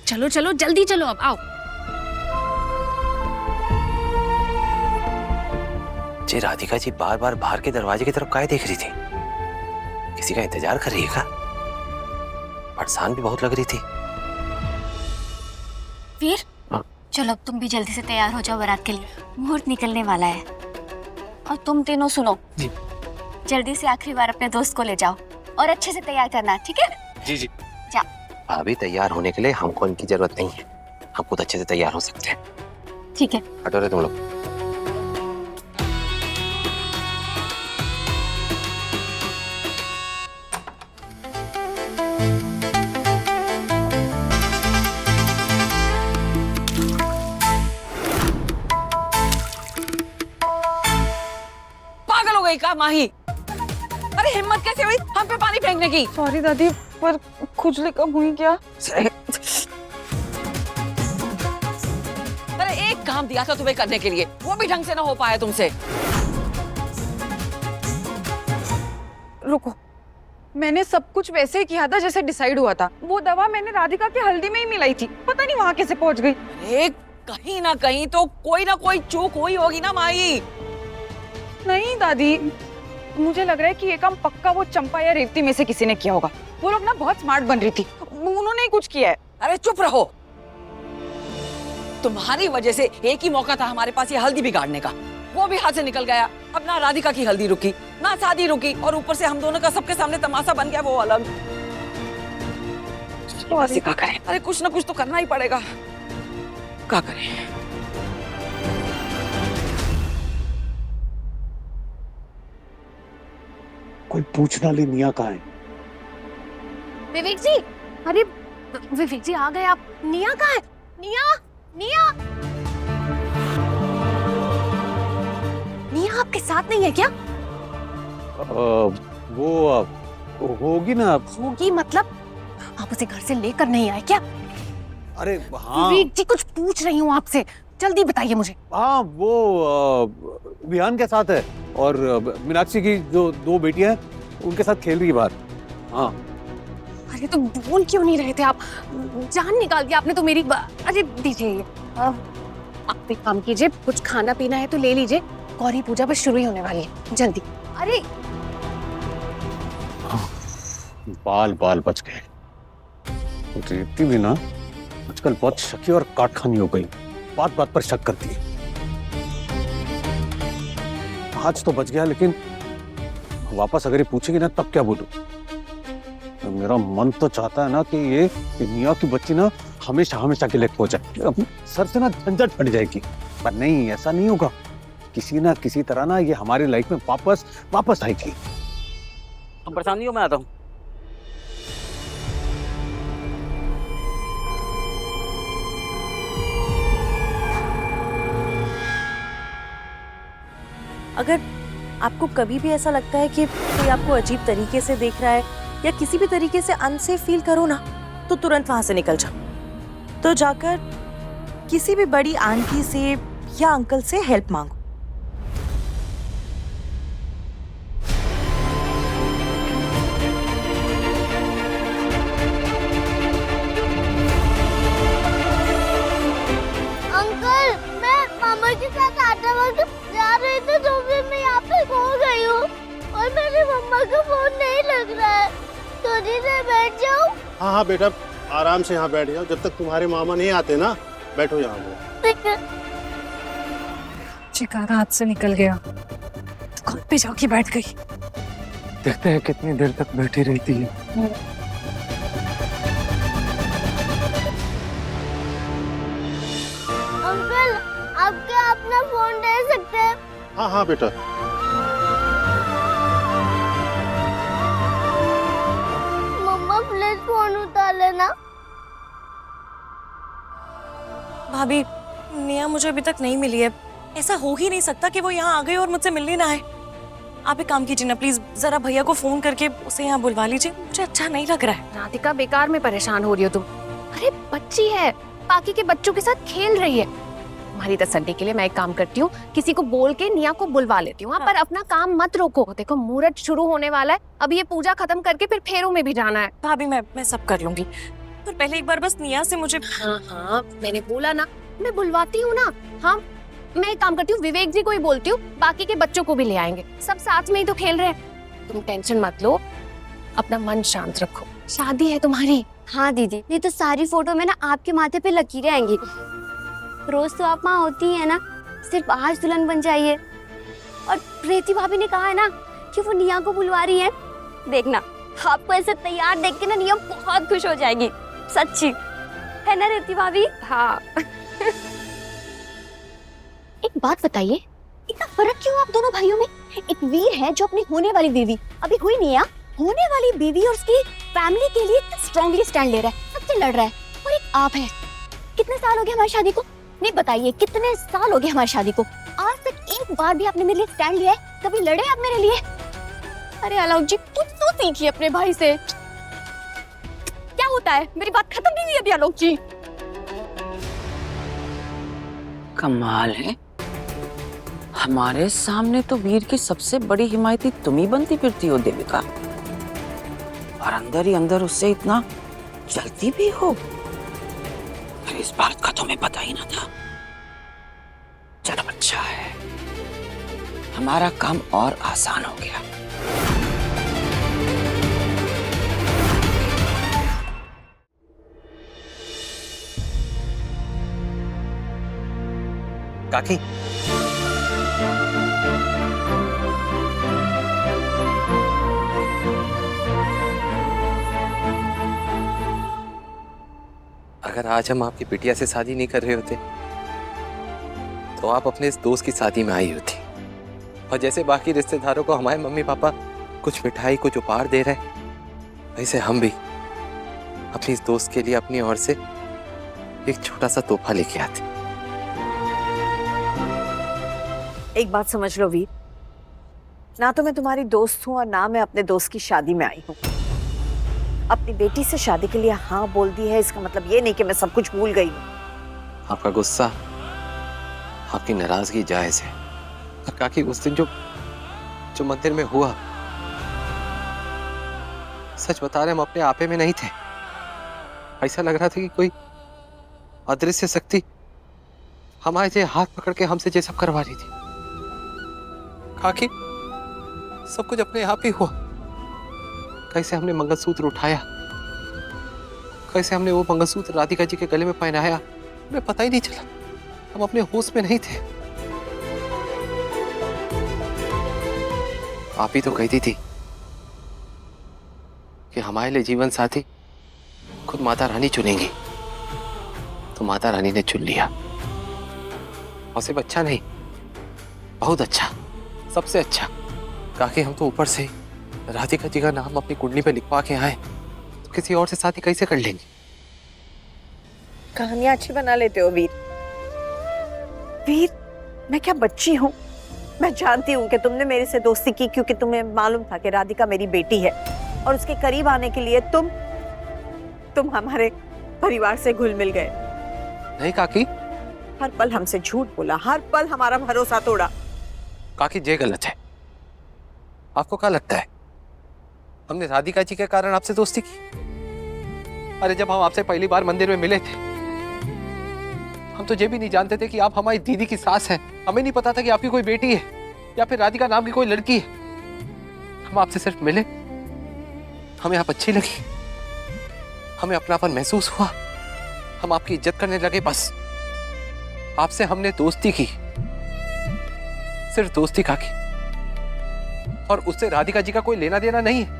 चलो चलो जल्दी चलो, अब आओ। जी राधिका जी बार बार बाहर के दरवाजे की तरफ काहे देख रही थी? किसी का इंतजार कर रही है क्या? परेशान भी बहुत लग रही थी। वीर, हाँ? चलो अब तुम भी जल्दी से तैयार हो जाओ बारात के लिए, मुहूर्त निकलने वाला है। और तुम तीनों सुनो जी। जल्दी से आखिरी बार अपने दोस्त को ले जाओ और अच्छे से तैयार करना, ठीक है? जी जी। जा। अभी तैयार होने के लिए हमको इनकी जरूरत नहीं है, हम खुद अच्छे से तैयार हो सकते हैं। ठीक है। हटो रे तुम लोग। पागल हो गई का माही? अरे हिम्मत कैसे हुई हम पे पानी फेंकने की? सॉरी दादी, पर खुजली कब हुई क्या? अरे एक काम दिया था तुम्हें करने के लिए, वो भी ढंग से ना हो पाया तुमसे। रुको, मैंने सब कुछ वैसे ही किया था जैसे डिसाइड हुआ था। वो दवा मैंने राधिका की हल्दी में ही मिलाई थी, पता नहीं वहां कैसे पहुंच गई। अरे कहीं ना कहीं तो कोई ना कोई चूक हुई होगी ना माही। नहीं दादी, मुझे लग रहा है कि ये काम पक्का वो चंपा या रेवती में से किसी ने किया होगा। वो लोग ना बहुत स्मार्ट बन रही थी, उन्होंने ही कुछ किया है। अरे चुप रहो, तुम्हारी वजह से एक ही मौका था हमारे पास ये हल्दी बिगाड़ने का, वो भी हाथ से निकल गया। अब ना राधिका की हल्दी रुकी ना शादी रुकी, और ऊपर से हम दोनों का सबके सामने तमाशा बन गया वो अलग। तो ऐसे क्या करें? अरे कुछ ना कुछ तो करना ही पड़ेगा, क्या करें? कोई पूछना ले निया कहाँ है? विवेक जी, अरे विवेक जी आ गए आप। निया कहाँ है? निया, निया, निया आपके साथ नहीं है क्या? वो होगी ना। होगी मतलब आप उसे घर से लेकर नहीं आए क्या? अरे हाँ। विवेक जी कुछ पूछ रही हूँ आपसे, जल्दी बताइए मुझे। हाँ वो विहान के साथ है, और मीनाक्षी की जो दो बेटियां हैं उनके साथ खेल रही है बाहर। हाँ। अरे तो बोल क्यों नहीं रहे थे आप? जान निकाल दिया आपने तो मेरी। अरे दीजिए ये। आप एक काम कीजिए, कुछ खाना पीना है तो ले लीजिए, गौरी पूजा बस शुरू ही होने वाली है, जल्दी। अरे बाल बाल बच गए। रेवती भी ना आजकल बहुत शकी और काटखानी हो गई, बात बात पर शक करती है। आज तो बच गया, लेकिन वापस अगर ये पूछेगी ना तब क्या बोलूं? तो मेरा मन तो चाहता है ना कि ये निया की बच्ची ना हमेशा हमेशा के लिए खो जाए, अब सर से ना झंझट फट जाएगी। पर नहीं, ऐसा नहीं होगा। किसी ना किसी तरह ना ये हमारी लाइफ में वापस आएगी। हम परेशान नहीं हो, मैं आता हूँ। अगर आपको कभी भी ऐसा लगता है कि कोई आपको अजीब तरीके से देख रहा है या किसी भी तरीके से अनसेफ फील करो ना, तो तुरंत वहां से निकल जाओ। तो जाकर किसी भी बड़ी आंटी से या अंकल से हेल्प मांगो। अंकल, मैं मामा के साथ आटा वक्त जा रही थी तो फिर मैं यहाँ पे खो गई हूँ और मेरे मम्मा का फोन नहीं लग रहा है। थोड़ी देर बैठ जाऊँ? हाँ हाँ बेटा, आराम से यहाँ बैठ जाओ, जब तक तुम्हारे मामा नहीं आते ना। बैठो यहाँ पे। ठीक है। चिकारा हाथ से निकल गया, दुकान पे जाके बैठ गई। देखते हैं कितनी देर तक बैठी रहती है। अंकल, आप क्या अपना फोन दे सकते हैं? हाँ हाँ बेटा। मम्मा प्लीज फोन उठा लेना। भाभी, निया मुझे अभी तक नहीं मिली है। ऐसा हो ही नहीं सकता कि वो यहाँ आ गई और मुझसे मिलने ना आए। आप एक काम कीजिए ना प्लीज, जरा भैया को फोन करके उसे यहाँ बुलवा लीजिए, मुझे अच्छा नहीं लग रहा है। राधिका बेकार में परेशान हो रही हो तुम। अरे बच्ची है, बाकी के बच्चों के साथ खेल रही है। तुम्हारी तसल्ली के लिए मैं एक काम करती हूँ, किसी को बोल के निया को बुलवा लेती हूँ। पर अपना काम मत रोको, देखो मुहूर्त शुरू होने वाला है, अब ये पूजा खत्म करके फिर फेरों में भी जाना है। भाभी मैं सब कर लूंगी, पर पहले एक बार बस निया से मुझे। हाँ हाँ, मैंने बोला ना, मैं बुलवाती हूँ ना। हाँ, मैं एक काम करती हूँ, विवेक जी को ही बोलती हूँ, बाकी के बच्चों को भी ले आएंगे, सब साथ में ही तो खेल रहे हैं। तुम टेंशन मत लो, अपना मन शांत रखो, शादी है तुम्हारी। हाँ दीदी, नहीं तो सारी फोटो में ना आपके माथे पे लकीरें आएंगी। रोज तो आप वहाँ होती है ना, सिर्फ आज दुल्हन बन जाइए। और प्रीति भाभी ने कहा है ना कि वो निया को बुलवा रही है। देखना, आपको ऐसे तैयार देख के ना निया बहुत खुश हो जाएगी, सच्ची है ना रेती भाभी? हाँ। एक बात बताइए, इतना फर्क क्यों आप दोनों भाइयों में? एक वीर है जो अपनी होने वाली बीवी, अभी हुई नहीं है, होने वाली बीवी और उसकी फैमिली के लिए स्ट्रांगली स्टैंड ले रहा है, सबसे लड़ रहा है। और एक आप है, कितने साल हो गए हमारी शादी को? नहीं बताइए, कितने साल हो गए हमारी शादी को? आज तक एक बार भी आपने मेरे लिए स्टैंड लिया है? कभी लड़े आप मेरे लिए? अरे आलोक जी, कुछ तो सीखिए अपने भाई से। क्या होता है? मेरी बात खत्म नहीं हुई अभी आलोक जी। कमाल है, हमारे सामने तो वीर की सबसे बड़ी हिमायती तुम ही बनती फिरती हो देविका, और अंदर ही अंदर उससे इतना जलती भी हो। फिर इस बात का तुम्हें पता ही ना था। चलो अच्छा है, हमारा काम और आसान हो गया। काकी, अगर आज हम आपकी बिटिया से शादी नहीं कर रहे होते तो आप अपने इस दोस्त की शादी में आई होती। और जैसे बाकी रिश्तेदारों को हमारे मम्मी पापा कुछ मिठाई कुछ उपहार दे रहे हैं, वैसे हम भी अपनी इस दोस्त के लिए अपनी ओर से एक छोटा सा तोहफा लेके आते। एक बात समझ लो वीर, ना तो मैं तुम्हारी दोस्त हूँ और ना मैं अपने दोस्त की शादी में आई हूँ। अपनी बेटी से शादी के लिए हाँ बोल दी है, इसका मतलब ये नहीं कि मैं सब कुछ भूल गई हूँ। आपका गुस्सा, आपकी नाराजगी जायज है। और काकी, उस दिन जो मंदिर में हुआ, सच बता रहे हम अपने आपे में नहीं थे। ऐसा लग रहा था कि कोई अदृश्य शक्ति हमारे जे हाथ पकड़ के हमसे ये सब करवा रही थी। काकी, सब कुछ अपने आप ही हुआ। कैसे हमने मंगलसूत्र उठाया, कैसे हमने वो मंगलसूत्र राधिका जी के गले में पहनाया, हमें पता ही नहीं चला। हम अपने होश में नहीं थे। आप ही तो कहती थी कि हमारे लिए जीवन साथी खुद माता रानी चुनेंगी, तो माता रानी ने चुन लिया। और सिर्फ अच्छा नहीं, बहुत अच्छा, सबसे अच्छा। काकी, हम तो ऊपर से राधिका जी का नाम अपनी कुंडली पे लिखवा के आए, तो किसी और से शादी कैसे कर लेंगे? कहानियां अच्छी बना लेते हो वीर। वीर, मैं क्या बच्ची हूँ? मैं जानती हूँ कि तुमने मेरे से दोस्ती की क्योंकि तुम्हें मालूम था कि राधिका मेरी बेटी है, और उसके करीब आने के लिए तुम हमारे परिवार से घुल मिल गए। नहीं काकी, हर पल हमसे झूठ बोला, हर पल हमारा भरोसा तोड़ा। काकी, ये गलत है। आपको क्या लगता है हमने राधिका जी के कारण आपसे दोस्ती की? अरे जब हम आपसे पहली बार मंदिर में मिले थे, हम तो ये भी नहीं जानते थे कि आप हमारी दीदी की सास हैं। हमें नहीं पता था कि आपकी कोई बेटी है या फिर राधिका नाम की कोई लड़की है। हम आपसे सिर्फ मिले, हमें आप अच्छी लगी, हमें अपनापन महसूस हुआ, हम आपकी इज्जत करने लगे। बस आपसे हमने दोस्ती की, सिर्फ दोस्ती काकी, और उससे राधिका जी का कोई लेना देना नहीं है।